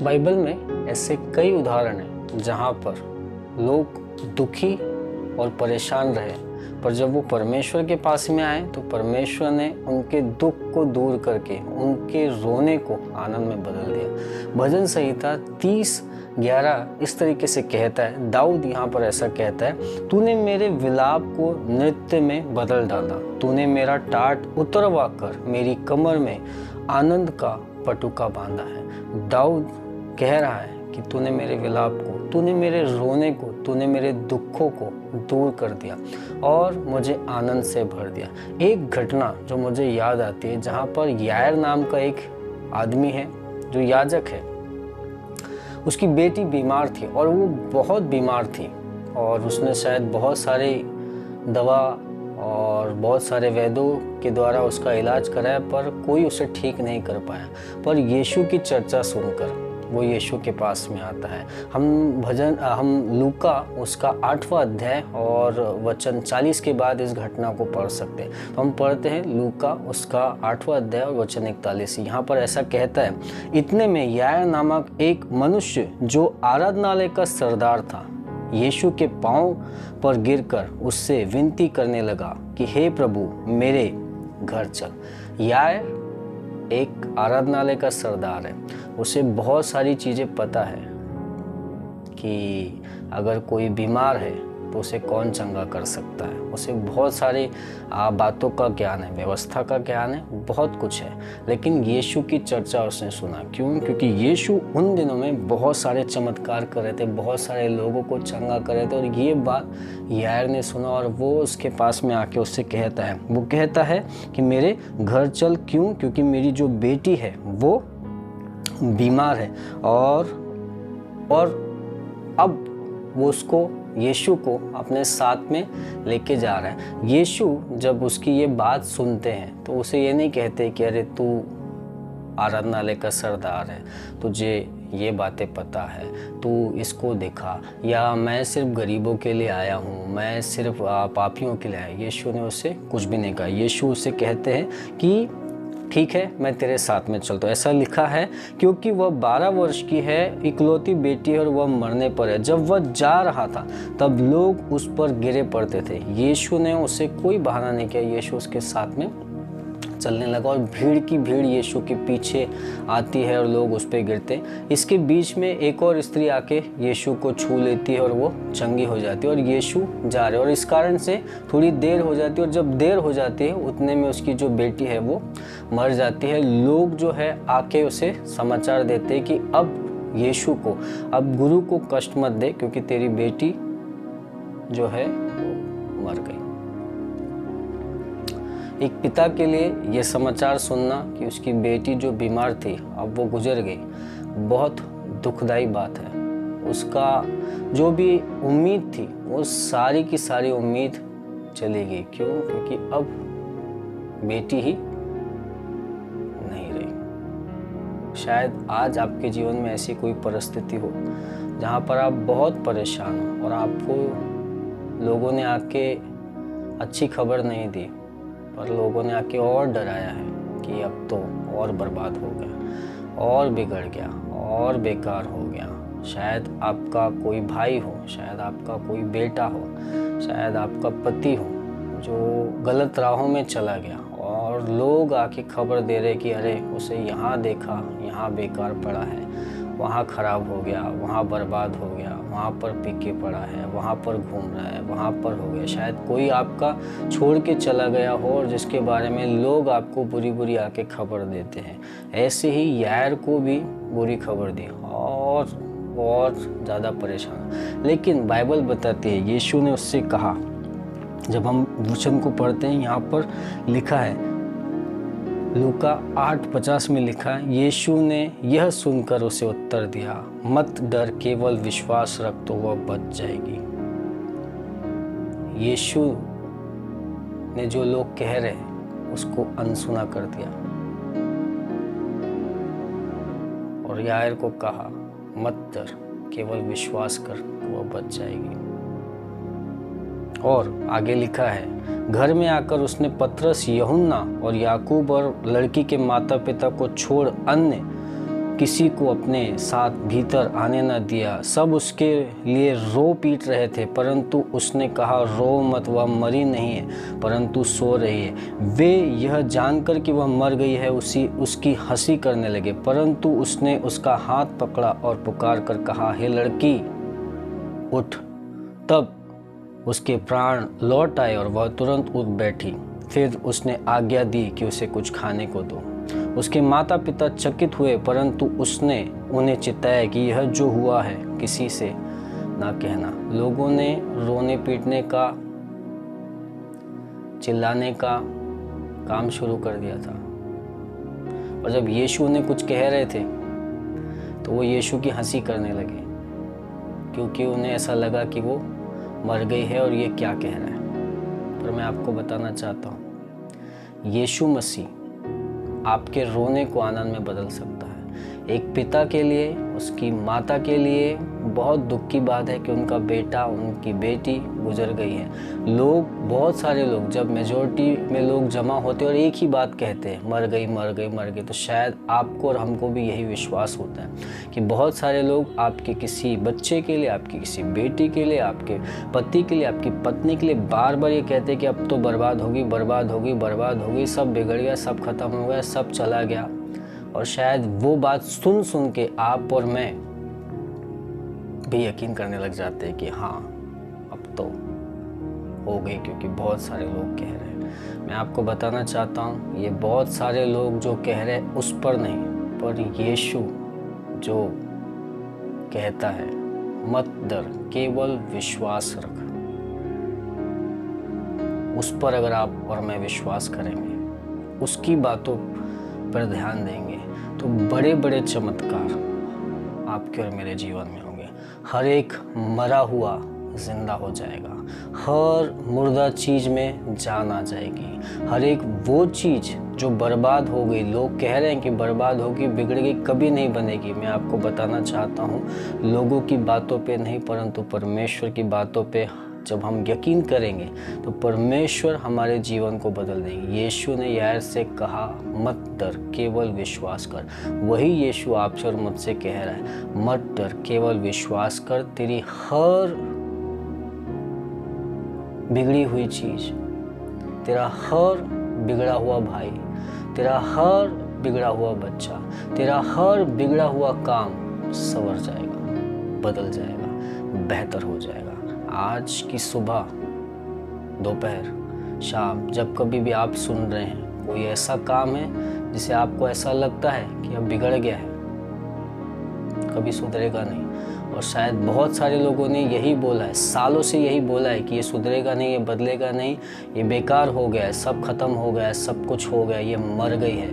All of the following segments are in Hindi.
बाइबल में ऐसे कई उदाहरण हैं जहाँ पर लोग दुखी और परेशान रहे, पर जब वो परमेश्वर के पास में आए तो परमेश्वर ने उनके दुख को दूर करके उनके रोने को आनंद में बदल दिया। भजन संहिता 30:11 इस तरीके से कहता है, दाऊद यहाँ पर ऐसा कहता है, तूने मेरे विलाप को नृत्य में बदल डाला, तूने मेरा टाट उतरवा कर मेरी कमर में आनंद का पटुका बांधा है। दाऊद कह रहा है कि तूने मेरे विलाप को, तूने मेरे रोने को, तूने मेरे दुखों को दूर कर दिया और मुझे आनंद से भर दिया। एक घटना जो मुझे याद आती है, जहाँ पर यायर नाम का एक आदमी है जो याजक है, उसकी बेटी बीमार थी और वो बहुत बीमार थी और उसने शायद बहुत सारी दवा और बहुत सारे वैद्यों के द्वारा उसका इलाज कराया, पर कोई उसे ठीक नहीं कर पाया। पर यीशु की चर्चा सुनकर वो यीशु के पास में आता है। हम लूका उसका 8वां अध्याय और वचन 40 के बाद इस घटना को पढ़ सकते हैं। तो हम पढ़ते हैं लूका उसका 8वां अध्याय और वचन 41। यहाँ पर ऐसा कहता है, इतने में यायर नामक एक मनुष्य जो आराधनालय का सरदार था, यीशु के पांव पर गिरकर उससे विनती करने लगा कि हे प्रभु, मेरे घर चल। यायर एक आराधनालय का सरदार है, उसे बहुत सारी चीज़ें पता है कि अगर कोई बीमार है तो उसे कौन चंगा कर सकता है। उसे बहुत सारी बातों का ज्ञान है, व्यवस्था का ज्ञान है, बहुत कुछ है। लेकिन यीशु की चर्चा उसने सुना। क्यों? क्योंकि यीशु उन दिनों में बहुत सारे चमत्कार कर रहे थे, बहुत सारे लोगों को चंगा कर रहे थे, और ये बात यायर ने सुना और वो उसके पास में आके उससे कहता है, वो कहता है कि मेरे घर चल। क्यों? क्योंकि मेरी जो बेटी है वो बीमार है। और अब वो उसको, यीशु को अपने साथ में लेके जा रहा है। यीशु जब उसकी ये बात सुनते हैं तो उसे ये नहीं कहते कि अरे तू आराधनालय का सरदार है, तुझे ये बातें पता है, तू इसको दिखा, या मैं सिर्फ गरीबों के लिए आया हूँ, मैं सिर्फ पापियों के लिए आया। यीशु ने उससे कुछ भी नहीं कहा। यीशु उससे कहते हैं कि ठीक है, मैं तेरे साथ में चलता हूँ। ऐसा लिखा है क्योंकि वह 12 वर्ष की है, इकलौती बेटी है और वह मरने पर है। जब वह जा रहा था तब लोग उस पर गिरे पड़ते थे। यीशु ने उसे कोई बहाना नहीं किया, यीशु उसके साथ में चलने लगा और भीड़ की भीड़ यीशु के पीछे आती है और लोग उस पर गिरते। इसके बीच में एक और स्त्री आके यीशु को छू लेती है और वो चंगी हो जाती है और यीशु जा रहे, और इस कारण से थोड़ी देर हो जाती है, और जब देर हो जाती है उतने में उसकी जो बेटी है वो मर जाती है। लोग जो है आके उसे समाचार देते हैं कि अब यीशु को, अब गुरु को कष्ट मत दे, क्योंकि तेरी बेटी जो है वो मर गई। एक पिता के लिए ये समाचार सुनना कि उसकी बेटी जो बीमार थी अब वो गुजर गई, बहुत दुखदाई बात है। उसका जो भी उम्मीद थी वो सारी की सारी उम्मीद चली गई। क्यों? क्योंकि अब बेटी ही नहीं रही। शायद आज आपके जीवन में ऐसी कोई परिस्थिति हो जहाँ पर आप बहुत परेशान हो और आपको लोगों ने आके अच्छी खबर नहीं दी, पर लोगों ने आके और डराया है कि अब तो और बर्बाद हो गया, और बिगड़ गया, और बेकार हो गया। शायद आपका कोई भाई हो, शायद आपका कोई बेटा हो, शायद आपका पति हो जो गलत राहों में चला गया, और लोग आके खबर दे रहे कि अरे उसे यहाँ देखा, यहाँ बेकार पड़ा है, वहाँ खराब हो गया, वहाँ बर्बाद हो गया, वहाँ पर पी के पड़ा है, वहाँ पर घूम रहा है, वहाँ पर हो गया। शायद कोई आपका छोड़ के चला गया हो और जिसके बारे में लोग आपको बुरी बुरी आके खबर देते हैं। ऐसे ही यायर को भी बुरी खबर दी और बहुत ज़्यादा परेशान। लेकिन बाइबल बताती है, यीशु ने उससे कहा, जब हम वचन को पढ़ते हैं यहाँ पर लिखा है, लूका 8:50 में लिखा है, यीशु ने यह सुनकर उसे उत्तर दिया, मत डर, केवल विश्वास रख तो वह बच जाएगी। यीशु ने जो लोग कह रहे उसको अनसुना कर दिया और यायर को कहा, मत डर, केवल विश्वास कर तो वह बच जाएगी। और आगे लिखा है, घर में आकर उसने पतरस, यूहन्ना और याकूब और लड़की के माता पिता को छोड़ अन्य किसी को अपने साथ भीतर आने न दिया। सब उसके लिए रो पीट रहे थे, परंतु उसने कहा, रो मत, वह मरी नहीं है परंतु सो रही है। वे यह जानकर कि वह मर गई है उसकी हंसी करने लगे, परंतु उसने उसका हाथ पकड़ा और पुकार कर कहा, हे लड़की, उठ। तब उसके प्राण लौट आए और वह तुरंत उठ बैठी। फिर उसने आज्ञा दी कि उसे कुछ खाने को दो। उसके माता पिता चकित हुए, परंतु उसने उन्हें चिताया कि यह जो हुआ है किसी से ना कहना। लोगों ने रोने पीटने का, चिल्लाने का काम शुरू कर दिया था, और जब यीशु उन्हें कुछ कह रहे थे तो वो यीशु की हंसी करने लगे, क्योंकि उन्हें ऐसा लगा कि वो मर गई है और ये क्या कह रहा है। पर मैं आपको बताना चाहता हूँ, यीशु मसीह आपके रोने को आनंद में बदल सकता है। एक पिता के लिए, उसकी माता के लिए बहुत दुख की बात है कि उनका बेटा, उनकी बेटी गुजर गई है। लोग, बहुत सारे लोग, जब मेजॉरिटी में लोग जमा होते हैं और एक ही बात कहते हैं, मर गई मर गई मर गई, तो शायद आपको और हमको भी यही विश्वास होता है कि बहुत सारे लोग आपके किसी बच्चे के लिए, आपकी किसी बेटी के लिए, आपके पति के लिए, आपकी पत्नी के लिए बार बार ये कहते हैं कि अब तो बर्बाद होगी बर्बाद होगी बर्बाद होगी, सब बिगड़ गया, सब खत्म हो गया, सब चला गया। और शायद वो बात सुन सुन के आप और मैं भी यकीन करने लग जाते हैं कि हाँ अब तो हो गई, क्योंकि बहुत सारे लोग कह रहे हैं। मैं आपको बताना चाहता हूँ, ये बहुत सारे लोग जो कह रहे हैं उस पर नहीं, पर यीशु जो कहता है मत डर, केवल विश्वास रख, उस पर अगर आप और मैं विश्वास करेंगे, उसकी बातों पर ध्यान देंगे, तो बड़े बड़े चमत्कार आपके और मेरे जीवन में होंगे। हर एक मरा हुआ जिंदा हो जाएगा, हर मुर्दा चीज़ में जान आ जाएगी, हर एक वो चीज़ जो बर्बाद हो गई, लोग कह रहे हैं कि बर्बाद होगी, बिगड़ गई, कभी नहीं बनेगी। मैं आपको बताना चाहता हूँ, लोगों की बातों पे नहीं, परंतु परमेश्वर की बातों पे जब हम यकीन करेंगे तो परमेश्वर हमारे जीवन को बदल देंगे। यीशु ने यार से कहा, मत डर, केवल विश्वास कर। वही यीशु आपसे और मुझसे कह रहा है, मत डर, केवल विश्वास कर। तेरी हर बिगड़ी हुई चीज, तेरा हर बिगड़ा हुआ भाई, तेरा हर बिगड़ा हुआ बच्चा, तेरा हर बिगड़ा हुआ काम संवर जाएगा, बदल जाएगा, बेहतर हो जाएगा। आज की सुबह, दोपहर, शाम, जब कभी भी आप सुन रहे हैं, कोई ऐसा काम है जिसे आपको ऐसा लगता है कि अब बिगड़ गया है, कभी सुधरेगा नहीं, और शायद बहुत सारे लोगों ने यही बोला है, सालों से यही बोला है कि ये सुधरेगा नहीं, ये बदलेगा नहीं, ये बेकार हो गया है, सब खत्म हो गया है, सब कुछ हो गया, ये मर गई है,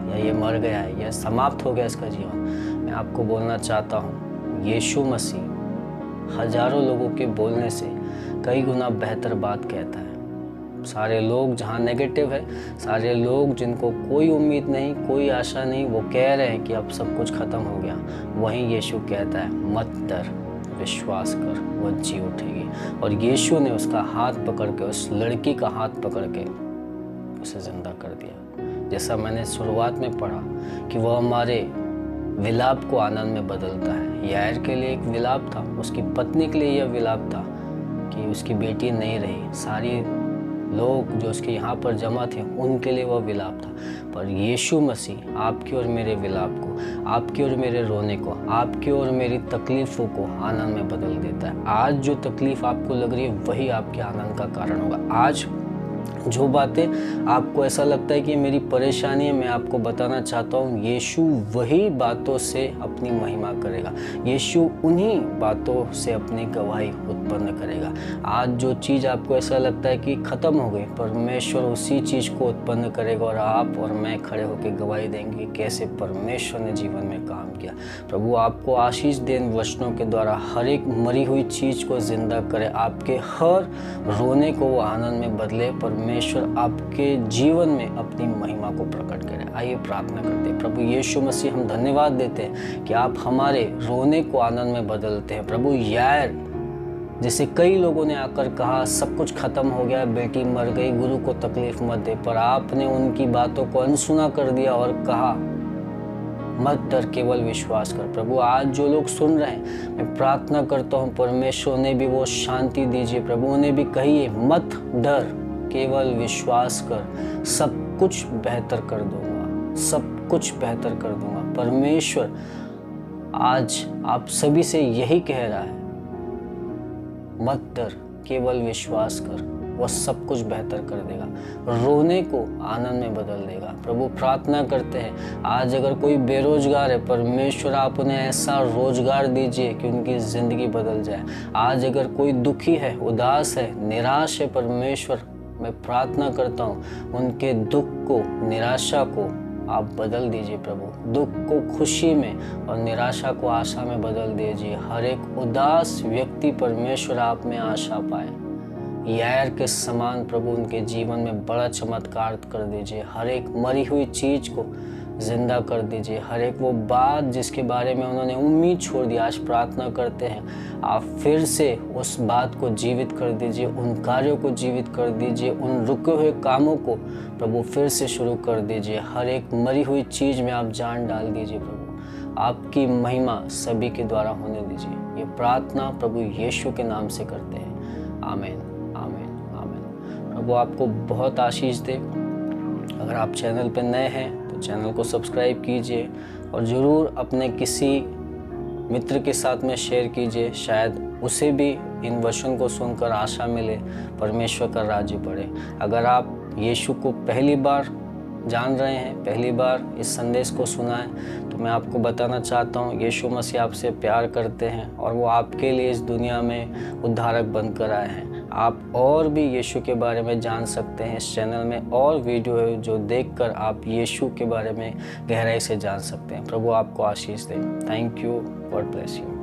या ये मर गया है, या समाप्त हो गया इसका जीवन। मैं आपको बोलना चाहता हूँ, यीशु मसीह हजारों लोगों के बोलने से कई गुना बेहतर बात कहता है। सारे लोग जहाँ नेगेटिव है, सारे लोग जिनको कोई उम्मीद नहीं, कोई आशा नहीं, वो कह रहे हैं कि अब सब कुछ खत्म हो गया, वहीं यीशु कहता है, मत डर, विश्वास कर, वह जी उठेगी। और यीशु ने उसका हाथ पकड़ के, उस लड़की का हाथ पकड़ के उसे जिंदा कर दिया। जैसा मैंने शुरुआत में पढ़ा कि वह हमारे विलाप को आनंद में बदलता है। यार के लिए एक विलाप था, उसकी पत्नी के लिए यह विलाप था कि उसकी बेटी नहीं रही, सारी लोग जो उसके यहाँ पर जमा थे उनके लिए वह विलाप था। पर यीशु मसीह आपकी और मेरे विलाप को, आपकी और मेरे रोने को, आपकी और मेरी तकलीफ़ों को आनंद में बदल देता है। आज जो तकलीफ़ आपको लग रही है वही आपके आनंद का कारण होगा। आज जो बातें आपको ऐसा लगता है कि मेरी परेशानी है, मैं आपको बताना चाहता हूँ, यीशु वही बातों से अपनी महिमा करेगा, यीशु उन्हीं बातों से अपनी गवाही उत्पन्न करेगा। आज जो चीज़ आपको ऐसा लगता है कि ख़त्म हो गई, परमेश्वर उसी चीज़ को उत्पन्न करेगा और आप और मैं खड़े होकर गवाही देंगे कैसे परमेश्वर ने जीवन में काम किया। प्रभु आपको आशीष दे इन वचनों के द्वारा, हर एक मरी हुई चीज़ को जिंदा करे, आपके हर रोने को वो आनंद में बदले, परमेश्वर आपके जीवन में अपनी महिमा को प्रकट करे। आइए प्रार्थना करते हैं। प्रभु यीशु मसीह, हम धन्यवाद देते हैं कि आप हमारे रोने को आनंद में बदलते हैं। प्रभु यार जैसे कई लोगों ने आकर कहा सब कुछ खत्म हो गया, बेटी मर गई, गुरु को तकलीफ मत दे, पर आपने उनकी बातों को अनसुना कर दिया और कहा मत डर, केवल विश्वास कर। प्रभु आज जो लोग सुन रहे हैं, मैं प्रार्थना करता हूँ परमेश्वर ने भी वो शांति दीजिए। प्रभु उन्हें भी कहिए मत डर, केवल विश्वास कर, सब कुछ बेहतर कर दूंगा, सब कुछ बेहतर कर दूंगा। परमेश्वर आज आप सभी से यही कह रहा है, मत डर, केवल विश्वास कर, वह सब कुछ बेहतर कर देगा, रोने को आनंद में बदल देगा। प्रभु प्रार्थना करते हैं आज अगर कोई बेरोजगार है, परमेश्वर आप उन्हें ऐसा रोजगार दीजिए कि उनकी ज़िंदगी बदल जाए। आज अगर कोई दुखी है, उदास है, निराश है, परमेश्वर मैं प्रार्थना करता हूँ उनके दुख को, निराशा को आप बदल दीजिए। प्रभु दुख को खुशी में और निराशा को आशा में बदल दीजिए। हर एक उदास व्यक्ति परमेश्वर आप में आशा पाए, यार के समान प्रभु उनके जीवन में बड़ा चमत्कार कर दीजिए। हर एक मरी हुई चीज को जिंदा कर दीजिए। हर एक वो बात जिसके बारे में उन्होंने उम्मीद छोड़ दी, आज प्रार्थना करते हैं आप फिर से उस बात को जीवित कर दीजिए, उन कार्यों को जीवित कर दीजिए, उन रुके हुए कामों को प्रभु फिर से शुरू कर दीजिए। हर एक मरी हुई चीज में आप जान डाल दीजिए। प्रभु आपकी महिमा सभी के द्वारा होने दीजिए। ये प्रार्थना प्रभु यीशु के नाम से करते हैं, आमीन, आमीन, आमीन। प्रभु आपको बहुत आशीष दे। अगर आप चैनल पर नए हैं तो चैनल को सब्सक्राइब कीजिए और ज़रूर अपने किसी मित्र के साथ में शेयर कीजिए, शायद उसे भी इन वचन को सुनकर आशा मिले, परमेश्वर का राज्य बढ़े। अगर आप यीशु को पहली बार जान रहे हैं, पहली बार इस संदेश को सुना है, तो मैं आपको बताना चाहता हूँ यीशु मसीह आपसे प्यार करते हैं और वो आपके लिए इस दुनिया में उद्धारक बनकर आए हैं। आप और भी यीशु के बारे में जान सकते हैं। इस चैनल में और वीडियो है जो देखकर आप यीशु के बारे में गहराई से जान सकते हैं। प्रभु आपको आशीष दे। Thank you, God bless you.